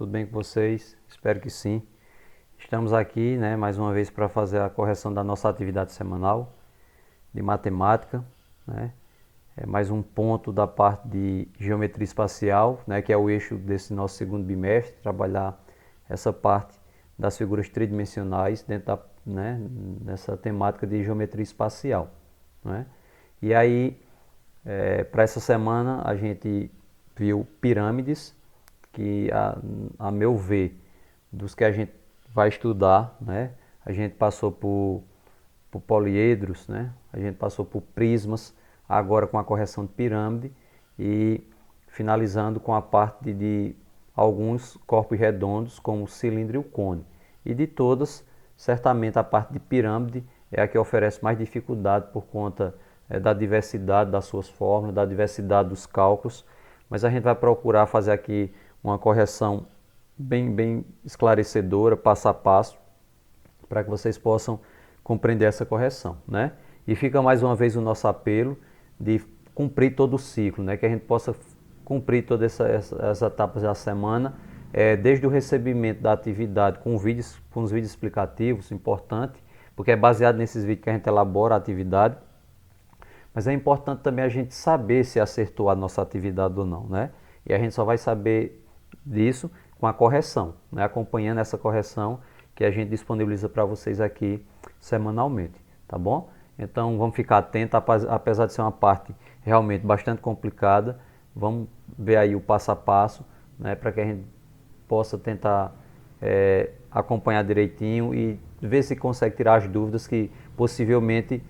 Tudo bem com vocês? Espero que sim. Estamos aqui, mais uma vez para fazer a correção da nossa atividade semanal de matemática, né? É mais um ponto da parte de geometria espacial, que é o eixo desse nosso segundo bimestre, trabalhar essa parte das figuras tridimensionais dentro dessa temática de geometria espacial, né? E aí, para essa semana, a gente viu pirâmides, que a meu ver, dos que a gente vai estudar, a gente passou por poliedros, a gente passou por prismas, agora com a correção de pirâmide e finalizando com a parte de alguns corpos redondos, como o cilindro e o cone. E de todas, certamente a parte de pirâmide é a que oferece mais dificuldade por conta da diversidade das suas fórmulas, da diversidade dos cálculos, mas a gente vai procurar fazer aqui uma correção bem esclarecedora, passo a passo, para que vocês possam compreender essa correção, E fica mais uma vez o nosso apelo de cumprir todo o ciclo, que a gente possa cumprir todas essas etapas da semana, desde o recebimento da atividade com os vídeos explicativos, importante, porque é baseado nesses vídeos que a gente elabora a atividade, mas é importante também a gente saber se acertou a nossa atividade ou não, E a gente só vai saber disso com a correção, acompanhando essa correção que a gente disponibiliza para vocês aqui semanalmente, tá bom? Então vamos ficar atentos, apesar de ser uma parte realmente bastante complicada, vamos ver aí o passo a passo, para que a gente possa tentar acompanhar direitinho e ver se consegue tirar as dúvidas que possivelmente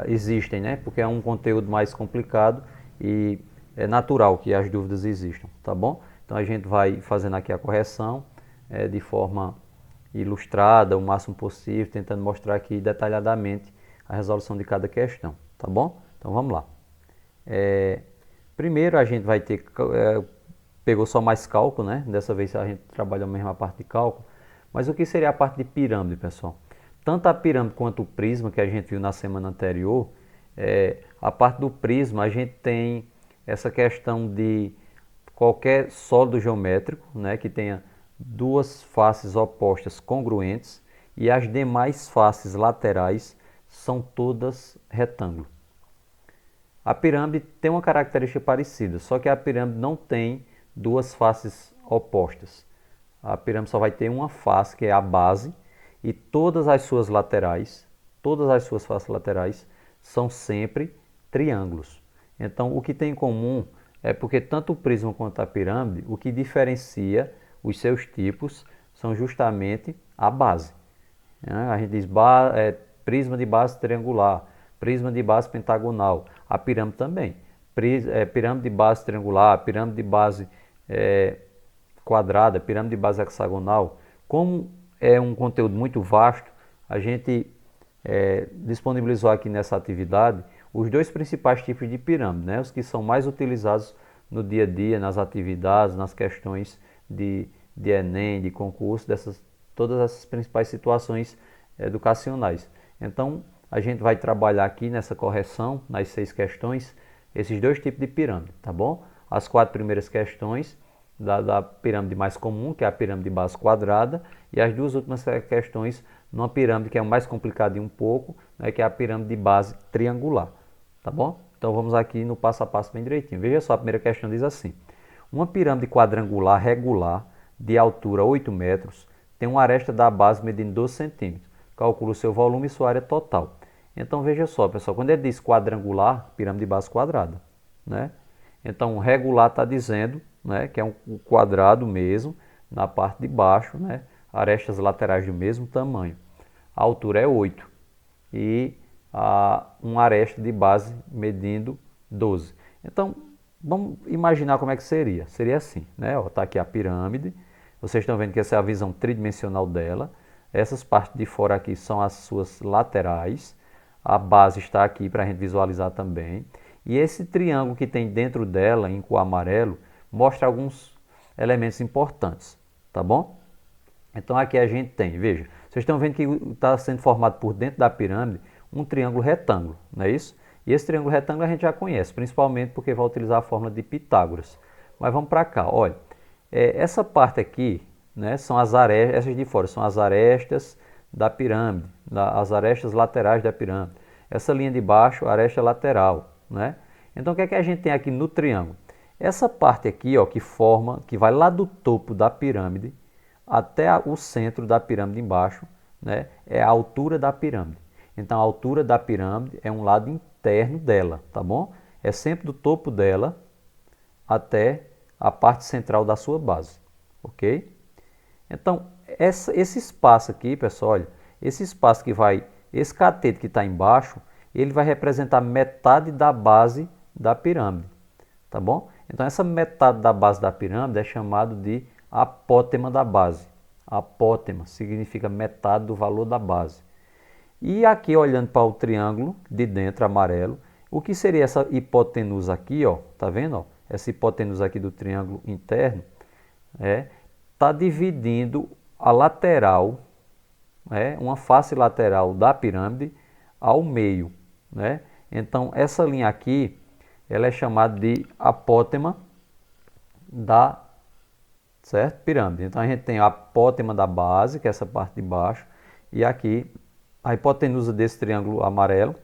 existem, Porque é um conteúdo mais complicado e é natural que as dúvidas existam, tá bom? Então a gente vai fazendo aqui a correção de forma ilustrada, o máximo possível, tentando mostrar aqui detalhadamente a resolução de cada questão, tá bom? Então vamos lá. Primeiro a gente vai ter, pegou só mais cálculo, Dessa vez a gente trabalhou a mesma parte de cálculo, mas o que seria a parte de pirâmide, pessoal? Tanto a pirâmide quanto o prisma, que a gente viu na semana anterior, a parte do prisma a gente tem essa questão de qualquer sólido geométrico, que tenha duas faces opostas congruentes e as demais faces laterais são todas retângulo. A pirâmide tem uma característica parecida, só que a pirâmide não tem duas faces opostas. A pirâmide só vai ter uma face, que é a base, e todas as suas faces laterais são sempre triângulos. Então, o que tem em comum é porque tanto o prisma quanto a pirâmide, o que diferencia os seus tipos são justamente a base. A gente diz prisma de base triangular, prisma de base pentagonal, a pirâmide também. Pirâmide de base triangular, pirâmide de base quadrada, pirâmide de base hexagonal. Como é um conteúdo muito vasto, a gente disponibilizou aqui nessa atividade os dois principais tipos de pirâmide, os que são mais utilizados no dia a dia, nas atividades, nas questões de Enem, de concurso, todas essas principais situações educacionais. Então, a gente vai trabalhar aqui nessa correção, nas 6 questões, esses dois tipos de pirâmide, tá bom? As 4 primeiras questões da pirâmide mais comum, que é a pirâmide de base quadrada, e as 2 últimas questões numa pirâmide que é mais complicada um pouco, que é a pirâmide de base triangular, tá bom? Então vamos aqui no passo a passo bem direitinho. Veja só, a primeira questão diz assim: uma pirâmide quadrangular regular de altura 8 metros tem uma aresta da base medindo 12 centímetros. Calcula o seu volume e sua área total. Então veja só, pessoal, quando ele diz quadrangular, pirâmide de base quadrada, Então regular está dizendo, que é um quadrado mesmo, na parte de baixo, arestas laterais do mesmo tamanho. A altura é 8 e uma aresta de base medindo 12. Então, vamos imaginar como é que seria. Seria assim, Está aqui a pirâmide, vocês estão vendo que essa é a visão tridimensional dela. Essas partes de fora aqui são as suas laterais. A base está aqui para a gente visualizar também. E esse triângulo que tem dentro dela, em cor amarelo, mostra alguns elementos importantes, tá bom? Então aqui a gente tem, veja, vocês estão vendo que está sendo formado por dentro da pirâmide um triângulo retângulo, não é isso? E esse triângulo retângulo a gente já conhece, principalmente porque vai utilizar a fórmula de Pitágoras. Mas vamos para cá, olha, Essa parte aqui, né, são as arestas, essas de fora são as arestas da pirâmide, as arestas laterais da pirâmide. Essa linha de baixo, a aresta lateral, né? Então o que é que a gente tem aqui no triângulo? Essa parte aqui, ó, que vai lá do topo da pirâmide até o centro da pirâmide embaixo, né, é a altura da pirâmide. Então a altura da pirâmide é um lado interno dela, tá bom? É sempre do topo dela até a parte central da sua base, ok? Então, esse espaço aqui, pessoal, olha, esse espaço que vai, esse cateto que está embaixo, ele vai representar metade da base da pirâmide, tá bom? Então, essa metade da base da pirâmide é chamado de apótema da base. Apótema significa metade do valor da base. E aqui, olhando para o triângulo de dentro, amarelo, o que seria essa hipotenusa aqui, ó? Tá vendo, ó? Essa hipotenusa aqui do triângulo interno está dividindo a lateral, uma face lateral da pirâmide ao meio, né? Então essa linha aqui, ela é chamada de apótema da pirâmide. Então a gente tem a apótema da base, que é essa parte de baixo, e aqui a hipotenusa desse triângulo amarelo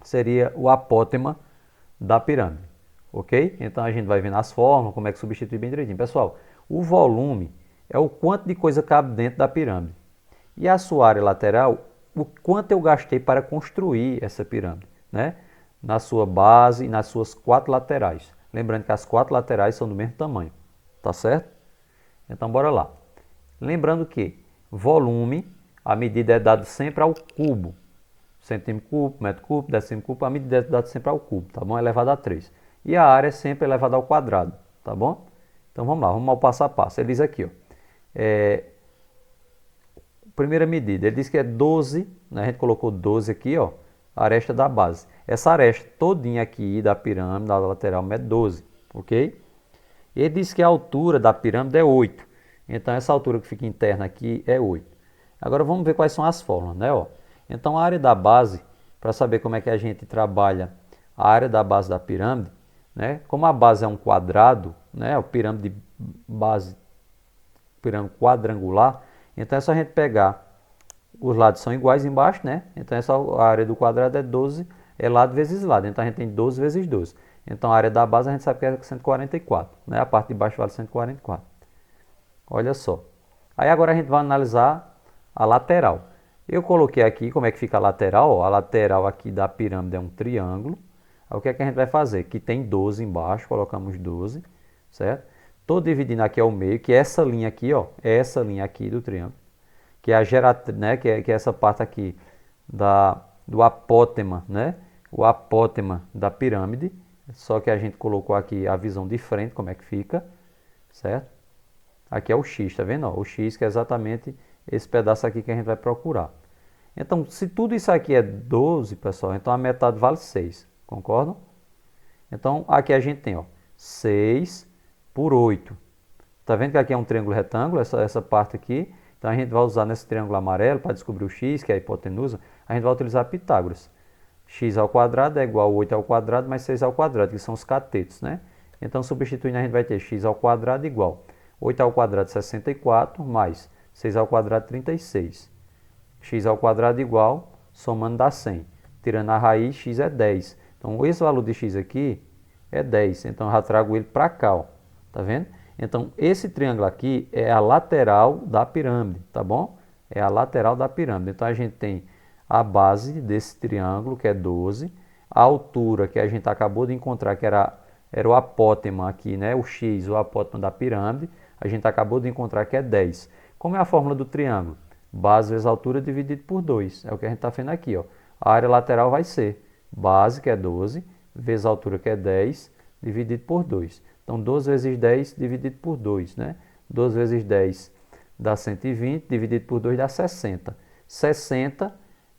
seria o apótema da pirâmide, ok? Então a gente vai ver nas fórmulas como é que substitui bem direitinho. Pessoal, o volume é o quanto de coisa cabe dentro da pirâmide. E a sua área lateral, o quanto eu gastei para construir essa pirâmide, né? Na sua base e nas suas 4 laterais. Lembrando que as 4 laterais são do mesmo tamanho, tá certo? Então bora lá. Lembrando que volume, a medida é dada sempre ao cubo. Centímetro cúbico, metro cúbico, decímetro cúbico, a medida é dada sempre ao cubo, tá bom? Elevado a 3. E a área é sempre elevada ao quadrado, tá bom? Então vamos lá, vamos ao passo a passo. Ele diz aqui, ó, primeira medida, ele diz que é 12, né? A gente colocou 12 aqui, ó, a aresta da base. Essa aresta todinha aqui da pirâmide, da lateral, mede 12, ok? Ele diz que a altura da pirâmide é 8. Então essa altura que fica interna aqui é 8. Agora vamos ver quais são as fórmulas, né? Ó. Então a área da base, para saber como é que a gente trabalha a área da base da pirâmide, né? Como a base é um quadrado, né? A pirâmide base, pirâmide quadrangular, então é só a gente pegar, os lados são iguais embaixo, né? Então essa a área do quadrado é 12, é lado vezes lado, então a gente tem 12 vezes 12. Então a área da base a gente sabe que é 144, né? A parte de baixo vale 144. Olha só. Aí agora a gente vai analisar a lateral. Eu coloquei aqui como é que fica a lateral, ó. A lateral aqui da pirâmide é um triângulo. Aí o que é que a gente vai fazer? Que tem 12 embaixo, colocamos 12, certo? Estou dividindo aqui ao meio, que é essa linha aqui, ó, é essa linha aqui do triângulo, que é a geratriz, né, que é essa parte aqui do apótema, né? O apótema da pirâmide, só que a gente colocou aqui a visão de frente, como é que fica, certo? Aqui é o X, tá vendo? Ó, o X que é exatamente esse pedaço aqui que a gente vai procurar. Então, se tudo isso aqui é 12, pessoal, então a metade vale 6, concordam? Então, aqui a gente tem, ó, 6 por 8. Tá vendo que aqui é um triângulo retângulo, essa parte aqui. Então, a gente vai usar nesse triângulo amarelo, para descobrir o x, que é a hipotenusa, a gente vai utilizar Pitágoras. X ao quadrado é igual a 8 ao quadrado mais 6 ao quadrado, que são os catetos, né? Então, substituindo, a gente vai ter x ao quadrado igual 8 ao quadrado 64, mais 6 ao quadrado 36. X ao quadrado igual, somando dá 100. Tirando a raiz, x é 10. Então, esse valor de x aqui é 10. Então, eu já trago ele para cá, ó. Tá vendo? Então, esse triângulo aqui é a lateral da pirâmide, tá bom? É a lateral da pirâmide. Então, a gente tem a base desse triângulo, que é 12. A altura que a gente acabou de encontrar, que era o apótema aqui, né? O x, o apótema da pirâmide. A gente acabou de encontrar que é 10. Como é a fórmula do triângulo? Base vezes altura dividido por 2. É o que a gente está vendo aqui, ó. A área lateral vai ser base, que é 12, vezes a altura, que é 10, dividido por 2. Então, 12 vezes 10 dividido por 2, né? 12 vezes 10 dá 120, dividido por 2 dá 60. 60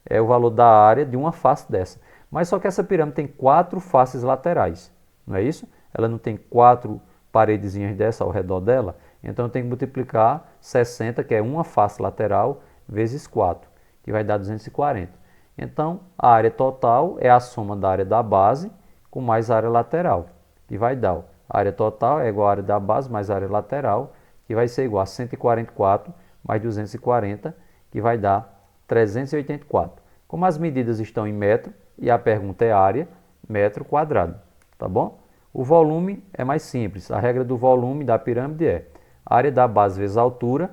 é o valor da área de uma face dessa. Mas só que essa pirâmide tem 4 faces laterais, não é isso? Ela não tem 4 paredezinhas dessa ao redor dela. Então, eu tenho que multiplicar 60, que é uma face lateral, vezes 4, que vai dar 240. Então, a área total é a soma da área da base com mais a área lateral, que vai dar, ó, A área total é igual à área da base mais a área lateral, que vai ser igual a 144 mais 240, que vai dar 384. Como as medidas estão em metro e a pergunta é área, metro quadrado, tá bom? O volume é mais simples. A regra do volume da pirâmide é a área da base vezes a altura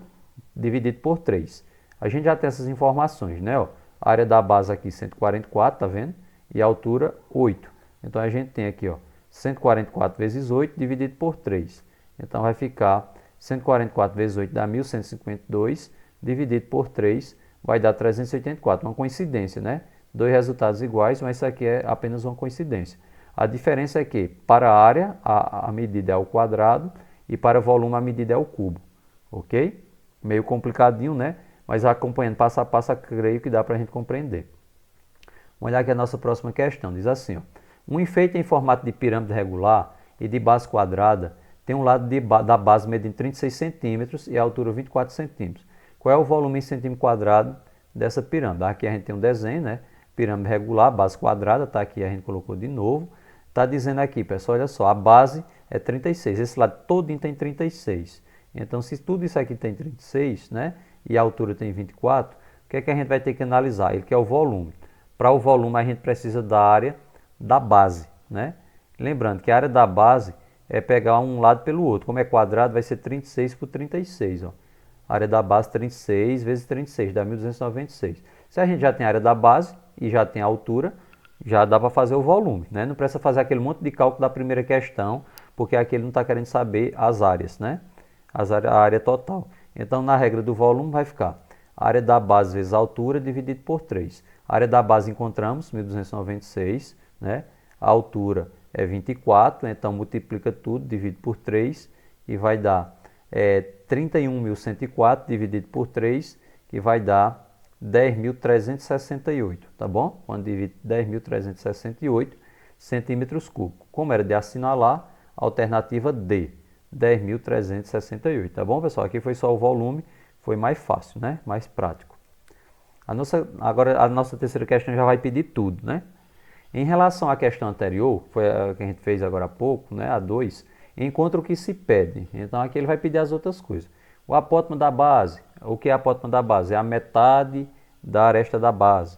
dividido por 3. A gente já tem essas informações, né? Ó, a área da base aqui 144, tá vendo? E a altura 8. Então a gente tem aqui, ó, 144 vezes 8 dividido por 3. Então vai ficar 144 vezes 8 dá 1152, dividido por 3 vai dar 384. Uma coincidência, né? Dois resultados iguais, mas isso aqui é apenas uma coincidência. A diferença é que para a área a medida é ao quadrado e para volume a medida é ao cubo. Ok? Meio complicadinho, né? Mas acompanhando passo a passo, creio que dá para a gente compreender. Vamos olhar aqui a nossa próxima questão. Diz assim, ó, um enfeite em formato de pirâmide regular e de base quadrada tem um lado da base medindo 36 centímetros e a altura 24 centímetros. Qual é o volume em centímetro quadrado dessa pirâmide? Aqui a gente tem um desenho, né? Pirâmide regular, base quadrada, tá aqui, a gente colocou de novo. Está dizendo aqui, pessoal, olha só, a base é 36, esse lado todinho tem 36. Então, se tudo isso aqui tem 36, né? E a altura tem 24, o que é que a gente vai ter que analisar? Ele quer o volume. Para o volume, a gente precisa da área da base, né? Lembrando que a área da base é pegar um lado pelo outro. Como é quadrado, vai ser 36 por 36, ó. A área da base 36 vezes 36, dá 1296. Se a gente já tem a área da base e já tem a altura, já dá para fazer o volume, né? Não precisa fazer aquele monte de cálculo da primeira questão, porque aqui ele não está querendo saber as áreas, né? A área total. Então, na regra do volume vai ficar a área da base vezes a altura dividido por 3. A área da base encontramos, 1296, né? A altura é 24, então multiplica tudo, divide por 3 e vai dar 31.104 dividido por 3, que vai dar 10.368, tá bom? Quando divide 10.368 centímetros cúbicos. Como era de assinalar, alternativa D, 10.368, tá bom, pessoal? Aqui foi só o volume, foi mais fácil, né? Mais prático. Agora a nossa terceira questão já vai pedir tudo, né? Em relação à questão anterior, foi a que a gente fez agora há pouco, né? A 2, encontra o que se pede. Então aqui ele vai pedir as outras coisas. O apótimo da base. O que é apótimo da base? É a metade da aresta da base.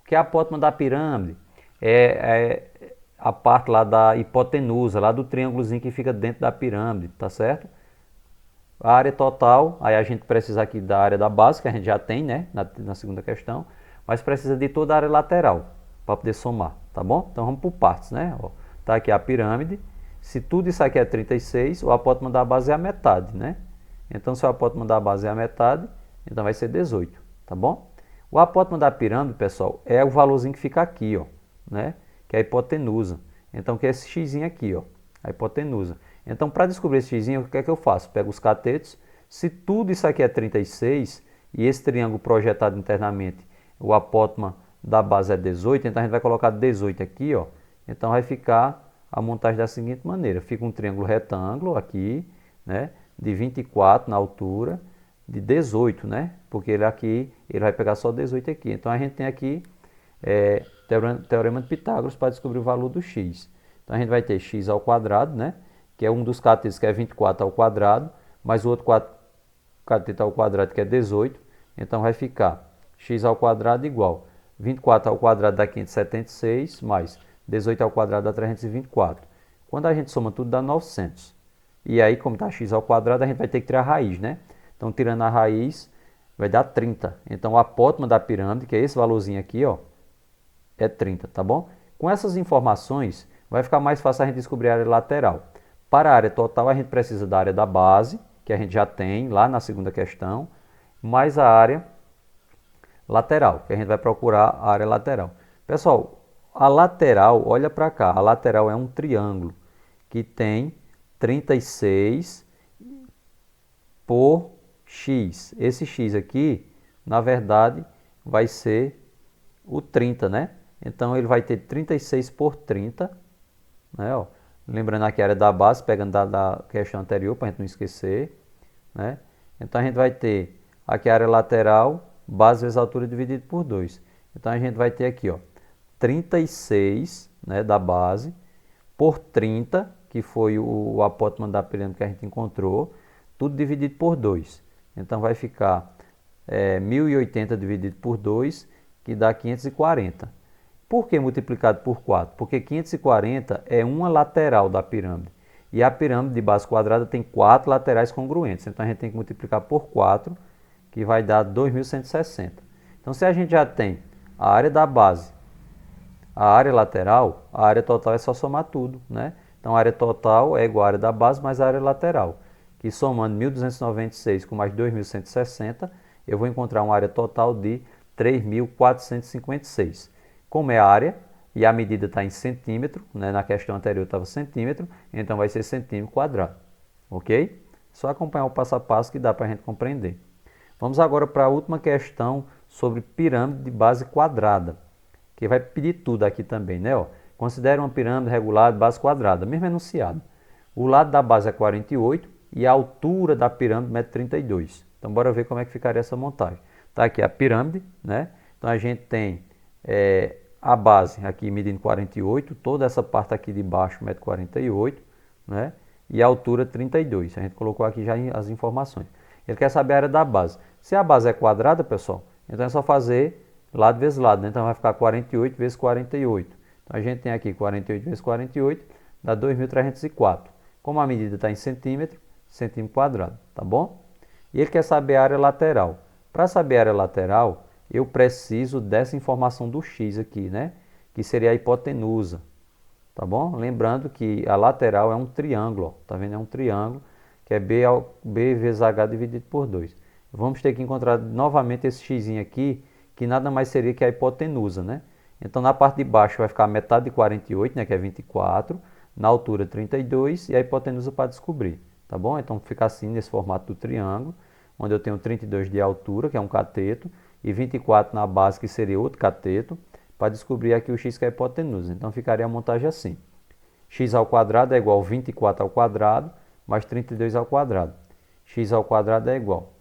O que é apótimo da pirâmide? É a parte lá da hipotenusa, lá do triângulozinho que fica dentro da pirâmide, tá certo? A área total, aí a gente precisa aqui da área da base, que a gente já tem, né, na segunda questão, mas precisa de toda a área lateral para poder somar, tá bom? Então vamos por partes, né? Ó, tá aqui a pirâmide. Se tudo isso aqui é 36, o apótimo da base é a metade, né? Então se o apótimo da base é a metade, então vai ser 18, tá bom? O apótimo da pirâmide, pessoal, é o valorzinho que fica aqui, ó, né? Que é a hipotenusa. Então que é esse x aqui, ó, a hipotenusa. Então para descobrir esse x, o que é que eu faço? Pego os catetos. Se tudo isso aqui é 36 e esse triângulo projetado internamente, o apótimo da base é 18, então a gente vai colocar 18 aqui, ó. Então vai ficar a montagem da seguinte maneira: fica um triângulo retângulo aqui, né, de 24 na altura, de 18, né? Porque ele aqui, ele vai pegar só 18 aqui. Então a gente tem aqui teorema de Pitágoras para descobrir o valor do x. Então a gente vai ter x ao quadrado, né, que é um dos catetos que é 24 ao quadrado, mais o outro cateto ao quadrado que é 18. Então vai ficar x ao quadrado igual 24 ao quadrado dá 576, mais 18 ao quadrado dá 324. Quando a gente soma tudo dá 900. E aí, como está x ao quadrado, a gente vai ter que tirar a raiz, né? Então, tirando a raiz, vai dar 30. Então, o apótimo da pirâmide, que é esse valorzinho aqui, ó, é 30, tá bom? Com essas informações, vai ficar mais fácil a gente descobrir a área lateral. Para a área total, a gente precisa da área da base, que a gente já tem lá na segunda questão, mais a área lateral, que a gente vai procurar a área lateral. Pessoal, a lateral, olha para cá, a lateral é um triângulo que tem 36 por x. Esse x aqui, na verdade, vai ser o 30, né? Então, ele vai ter 36 por 30, né? Ó, lembrando aqui a área da base, pegando da questão anterior, para a gente não esquecer, né? Então, a gente vai ter aqui a área lateral, base vezes altura dividido por 2. Então, a gente vai ter aqui, ó, 36, né, da base, por 30, que foi o apótimo da pirâmide que a gente encontrou, tudo dividido por 2. Então vai ficar 1080 dividido por 2, que dá 540. Por que multiplicado por 4? Porque 540 é uma lateral da pirâmide. E a pirâmide de base quadrada tem 4 laterais congruentes. Então a gente tem que multiplicar por 4, que vai dar 2160. Então se a gente já tem a área da base, a área lateral, a área total é só somar tudo, né? Então a área total é igual à área da base mais a área lateral. Que somando 1.296 com mais 2.160, eu vou encontrar uma área total de 3.456. Como é a área e a medida está em centímetro, né? Na questão anterior estava centímetro, então vai ser centímetro quadrado, ok? Só acompanhar o passo a passo que dá para a gente compreender. Vamos agora para a última questão sobre pirâmide de base quadrada, que vai pedir tudo aqui também, né? Ó, considere uma pirâmide regular de base quadrada, mesmo enunciado. O lado da base é 48 e a altura da pirâmide é 32. Então, bora ver como é que ficaria essa montagem. Tá aqui a pirâmide, né? Então, a gente tem a base aqui medindo 48, toda essa parte aqui de baixo mede 48, né? E a altura 32. A gente colocou aqui já as informações. Ele quer saber a área da base. Se a base é quadrada, pessoal, então é só fazer lado vezes lado, né? Então vai ficar 48 vezes 48. Então a gente tem aqui 48 vezes 48, dá 2.304. Como a medida está em centímetro, centímetro quadrado, tá bom? E ele quer saber a área lateral. Para saber a área lateral, eu preciso dessa informação do x aqui, né? Que seria a hipotenusa, tá bom? Lembrando que a lateral é um triângulo, ó, tá vendo? É um triângulo que é B vezes H dividido por 2. Vamos ter que encontrar novamente esse x aqui, que nada mais seria que a hipotenusa, né? Então, na parte de baixo vai ficar a metade de 48, né, que é 24, na altura 32 e a hipotenusa para descobrir, tá bom? Então, fica assim nesse formato do triângulo, onde eu tenho 32 de altura, que é um cateto, e 24 na base, que seria outro cateto, para descobrir aqui o x, que é a hipotenusa. Então, ficaria a montagem assim. X ao quadrado é igual a 24 ao quadrado, mais 32 ao quadrado. X ao quadrado é igual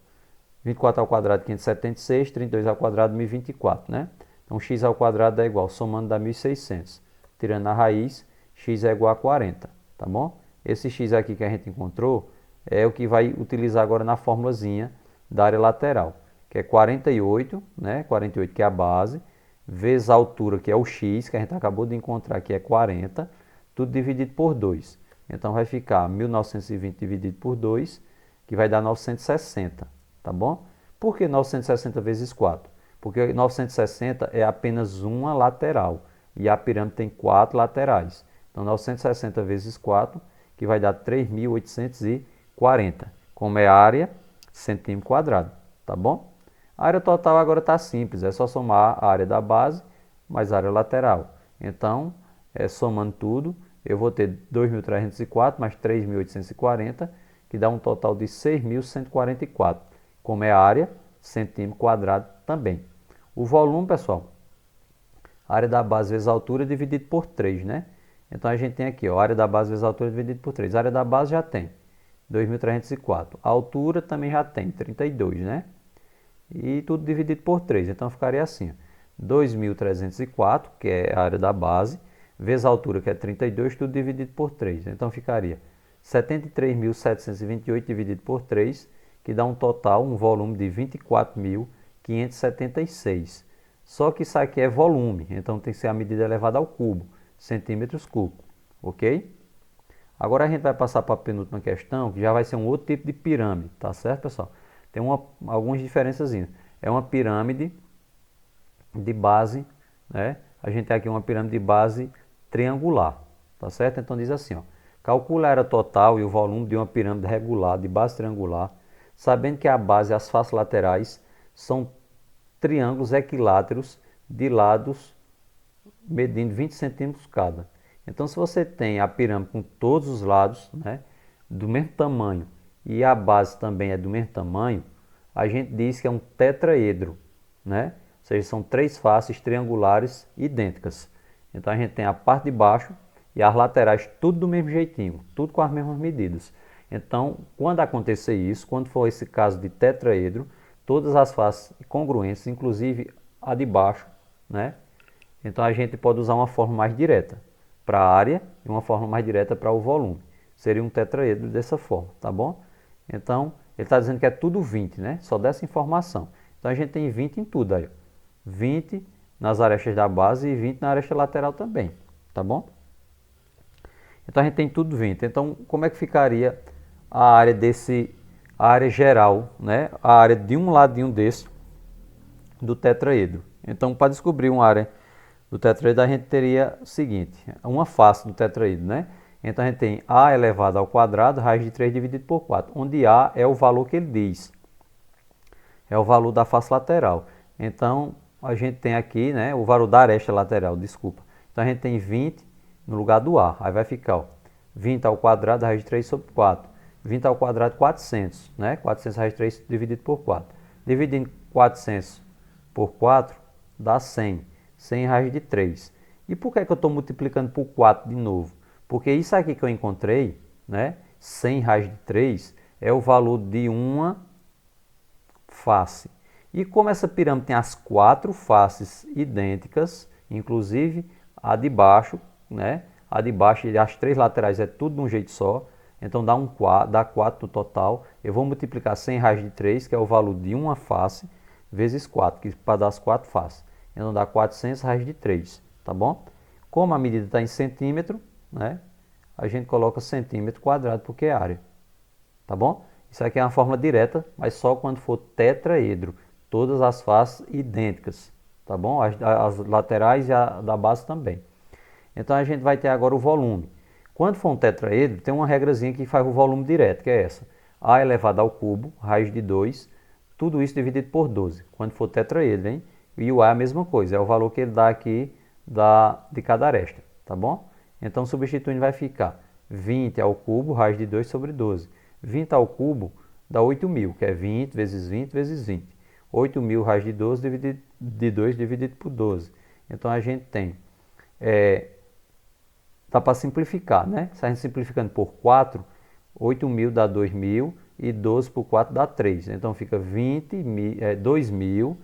24 ao quadrado, 576, 32 ao quadrado, 1024, né? Então, x ao quadrado é igual, somando dá 1.600. Tirando a raiz, x é igual a 40, tá bom? Esse x aqui que a gente encontrou é o que vai utilizar agora na formulazinha da área lateral, que é 48, né? 48 que é a base, vezes a altura, que é o x, que a gente acabou de encontrar, que é 40, tudo dividido por 2. Então, vai ficar 1920 dividido por 2, que vai dar 960, tá bom? Por que 960 vezes 4? Porque 960 é apenas uma lateral e a pirâmide tem 4 laterais. Então, 960 vezes 4, que vai dar 3.840. Como é área, centímetro quadrado, tá bom? A área total agora está simples, é só somar a área da base mais a área lateral. Então, somando tudo, eu vou ter 2.304 mais 3.840, que dá um total de 6.144. Como é a área, centímetro quadrado também. O volume, pessoal, a área da base vezes a altura dividido por 3, né? Então a gente tem aqui, ó, a área da base vezes a altura dividido por 3. A área da base já tem 2.304. A altura também já tem 32, né? E tudo dividido por 3. Então ficaria assim, 2.304, que é a área da base, vezes a altura, que é 32, tudo dividido por 3. Então ficaria 73.728 dividido por 3, que dá um total, um volume de 24.576. Só que isso aqui é volume, então tem que ser a medida elevada ao cubo, centímetros cúbicos, ok? Agora a gente vai passar para a penúltima questão, que já vai ser um outro tipo de pirâmide, tá certo, pessoal? Tem algumas diferenças. É uma pirâmide de base, né? A gente tem aqui uma pirâmide de base triangular, tá certo? Então diz assim, ó, calcula a área total e o volume de uma pirâmide regular de base triangular, sabendo que a base e as faces laterais são triângulos equiláteros de lados medindo 20 centímetros cada. Então, se você tem a pirâmide com todos os lados, né, do mesmo tamanho e a base também é do mesmo tamanho, a gente diz que é um tetraedro, né? Ou seja, são 3 faces triangulares idênticas. Então, a gente tem a parte de baixo e as laterais tudo do mesmo jeitinho, tudo com as mesmas medidas. Então, quando acontecer isso, quando for esse caso de tetraedro, todas as faces congruentes, inclusive a de baixo, né? Então a gente pode usar uma forma mais direta. para a área e uma forma mais direta para o volume. Seria um tetraedro dessa forma, tá bom? Então, ele está dizendo que é tudo 20, né? Só dessa informação. Então, a gente tem 20 em tudo aí. 20 nas arestas da base e 20 na aresta lateral também, tá bom? Então, a gente tem tudo 20. Então, como é que ficaria a área a área geral, né? A área de um ladinho desse do tetraedro. Então, para descobrir uma área do tetraedro, a gente teria o seguinte, uma face do tetraedro, né? Então, a gente tem A elevado ao quadrado, raiz de 3 dividido por 4, onde A é o valor que ele diz, é o valor da face lateral. Então, a gente tem aqui, né, o valor da aresta lateral, desculpa. Então, a gente tem 20 no lugar do A, aí vai ficar, ó, 20 ao quadrado, raiz de 3 sobre 4. 20 ao quadrado, 400, né? 400 raiz de 3 dividido por 4. Dividindo 400 por 4, dá 100. 100 raiz de 3. E por que eu estou multiplicando por 4 de novo? Porque isso aqui que eu encontrei, né? 100 raiz de 3 é o valor de uma face. E como essa pirâmide tem as 4 faces idênticas, inclusive a de baixo, né? A de baixo e as 3 laterais é tudo de um jeito só. Então dá 4 no total. Eu vou multiplicar 100 raiz de 3, que é o valor de uma face, vezes 4, que para dar as 4 faces. Então dá 400 raiz de 3, tá bom? Como a medida está em centímetro, né? A gente coloca centímetro quadrado, porque é área, tá bom? Isso aqui é uma fórmula direta, mas só quando for tetraedro. Todas as faces idênticas, tá bom? As laterais e a da base também. Então a gente vai ter agora o volume. Quando for um tetraedro, tem uma regrazinha que faz o volume direto, que é essa. A elevado ao cubo, raiz de 2, tudo isso dividido por 12. Quando for tetraedro, hein? E o A é a mesma coisa, é o valor que ele dá aqui de cada aresta, tá bom? Então, substituindo, vai ficar 20 ao cubo, raiz de 2 sobre 12. 20 ao cubo dá 8.000, que é 20 vezes 20 vezes 20. 8.000 raiz de 12 de 2 dividido por 12. Então, a gente tem... dá para simplificar, né? Se a gente simplificando por 4, 8.000 dá 2.000 e 12 por 4 dá 3. Então, fica 2.000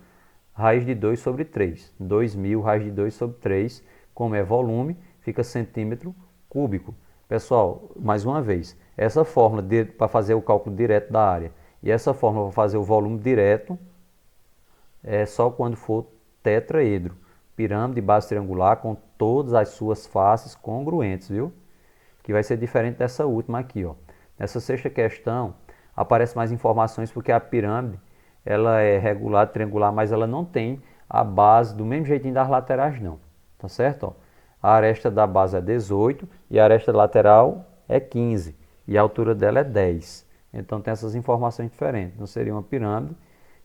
raiz de 2 sobre 3. 2.000 raiz de 2 sobre 3, como é volume, fica centímetro cúbico. Pessoal, mais uma vez, essa fórmula para fazer o cálculo direto da área e essa fórmula para fazer o volume direto é só quando for tetraedro. Pirâmide base triangular com todas as suas faces congruentes, viu? Que vai ser diferente dessa última aqui, ó. Nessa sexta questão, aparece mais informações porque a pirâmide ela é regular, triangular, mas ela não tem a base do mesmo jeitinho das laterais, não. Tá certo? Ó, a aresta da base é 18 e a aresta lateral é 15 e a altura dela é 10. Então tem essas informações diferentes. Então seria uma pirâmide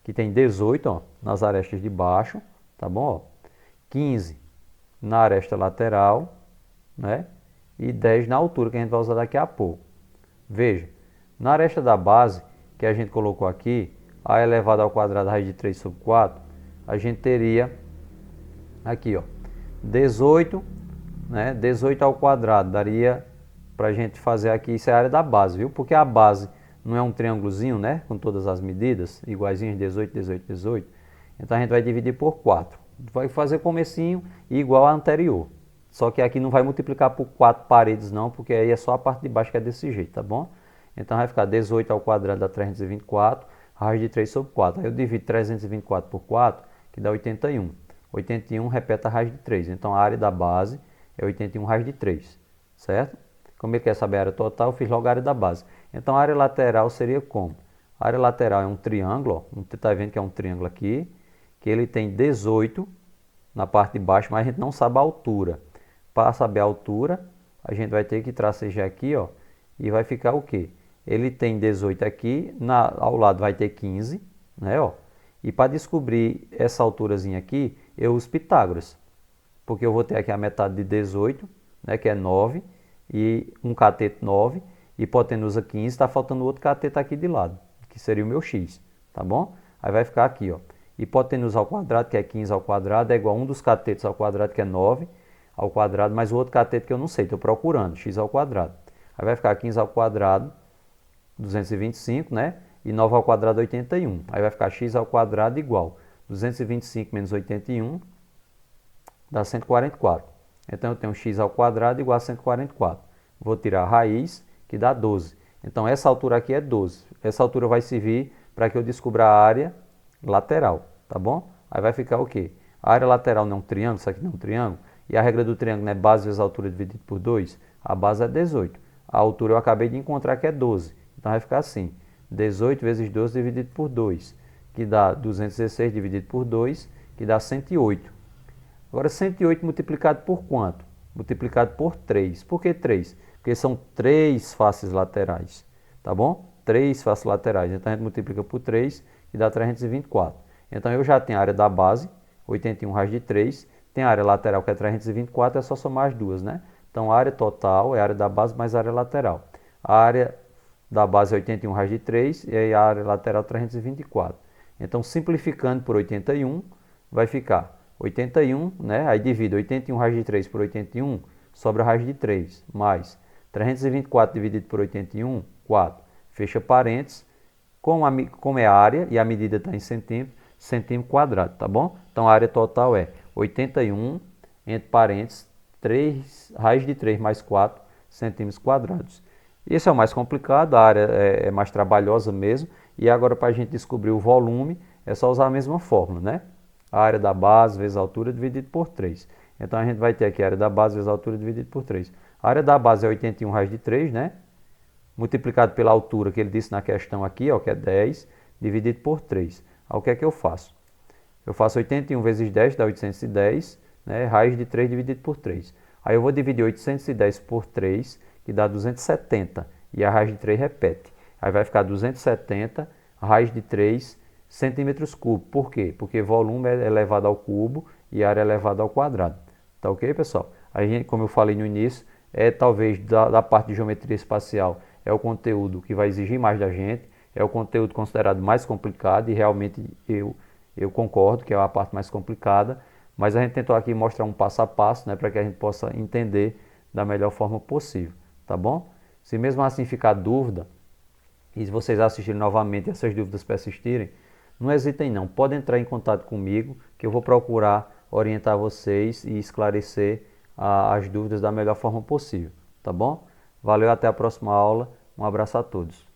que tem 18, ó, nas arestas de baixo, tá bom? Ó, 15 na aresta lateral, né? E 10 na altura, que a gente vai usar daqui a pouco. Veja, na aresta da base, que a gente colocou aqui, A elevado ao quadrado raiz de 3 sobre 4, a gente teria aqui, ó, 18, né? 18 ao quadrado, daria para a gente fazer aqui, isso é a área da base, viu? Porque a base não é um triângulozinho, né? Com todas as medidas, iguaizinhas, 18, 18, 18. Então a gente vai dividir por 4. Vai fazer comecinho igual a anterior. Só que aqui não vai multiplicar por 4 paredes não, porque aí é só a parte de baixo que é desse jeito, tá bom? Então vai ficar 18 ao quadrado dá 324, raiz de 3 sobre 4. Aí eu divido 324 por 4, que dá 81. 81 repete a raiz de 3. Então a área da base é 81 raiz de 3, certo? Como ele quer saber a área total, eu fiz logo a área da base. Então a área lateral seria como? A área lateral é um triângulo, ó. Você está vendo que é um triângulo aqui, que ele tem 18 na parte de baixo, mas a gente não sabe a altura. Para saber a altura, a gente vai ter que tracejar aqui, ó, e vai ficar o quê? Ele tem 18 aqui, ao lado vai ter 15, né, ó. E para descobrir essa alturazinha aqui, eu uso Pitágoras. Porque eu vou ter aqui a metade de 18, né, que é 9, e um cateto 9, e hipotenusa 15, está faltando outro cateto aqui de lado, que seria o meu x, tá bom? Aí vai ficar aqui, ó. Hipotenusa ao quadrado, que é 15 ao quadrado, é igual a um dos catetos ao quadrado, que é 9 ao quadrado, mais o outro cateto que eu não sei, estou procurando, x ao quadrado. Aí vai ficar 15 ao quadrado, 225, né? E 9 ao quadrado, 81. Aí vai ficar x ao quadrado igual 225 menos 81, dá 144. Então eu tenho x ao quadrado igual a 144. Vou tirar a raiz, que dá 12. Então essa altura aqui é 12. Essa altura vai servir para que eu descubra a área lateral, tá bom? Aí vai ficar o quê? A área lateral não é um triângulo, isso aqui não é um triângulo. E a regra do triângulo é base vezes altura dividido por 2. A base é 18. A altura eu acabei de encontrar que é 12. Então vai ficar assim, 18 vezes 12 dividido por 2, que dá 216 dividido por 2, que dá 108. Agora 108 multiplicado por quanto? Multiplicado por 3. Por que 3? Porque são 3 faces laterais, tá bom? 3 faces laterais. Então a gente multiplica por 3, que dá 324. Então eu já tenho a área da base, 81 raiz de 3, tem a área lateral que é 324, é só somar as duas, né? Então a área total é a área da base mais a área lateral. A área da base é 81 raiz de 3 e aí a área lateral 324. Então simplificando por 81, vai ficar 81, né? Aí divide 81 raiz de 3 por 81, sobra raiz de 3, mais 324 dividido por 81, 4. Fecha parênteses, como é a área e a medida está em centímetro, centímetro quadrado, tá bom? Então a área total é 81, entre parênteses, 3, raiz de 3 mais 4 centímetros quadrados. Esse é o mais complicado, a área é mais trabalhosa mesmo, e agora para a gente descobrir o volume, é só usar a mesma fórmula, né? A área da base vezes a altura dividido por 3. Então a gente vai ter aqui a área da base vezes a altura dividido por 3. A área da base é 81 raiz de 3, né? Multiplicado pela altura que ele disse na questão aqui, ó, que é 10, dividido por 3. Aí o que é que eu faço? Eu faço 81 vezes 10, dá 810, né? Raiz de 3 dividido por 3. Aí eu vou dividir 810 por 3, que dá 270, e a raiz de 3 repete. Aí vai ficar 270, raiz de 3 centímetros cúbicos. Por quê? Porque volume é elevado ao cubo e área é elevada ao quadrado. Tá ok, pessoal? A gente, como eu falei no início, talvez da parte de geometria espacial, é o conteúdo que vai exigir mais da gente, é o conteúdo considerado mais complicado e realmente eu concordo que é a parte mais complicada, mas a gente tentou aqui mostrar um passo a passo, né, para que a gente possa entender da melhor forma possível, tá bom? Se mesmo assim ficar dúvida, e se vocês assistirem novamente e essas dúvidas persistirem, não hesitem não, podem entrar em contato comigo, que eu vou procurar orientar vocês e esclarecer as dúvidas da melhor forma possível, tá bom? Valeu, até a próxima aula, um abraço a todos.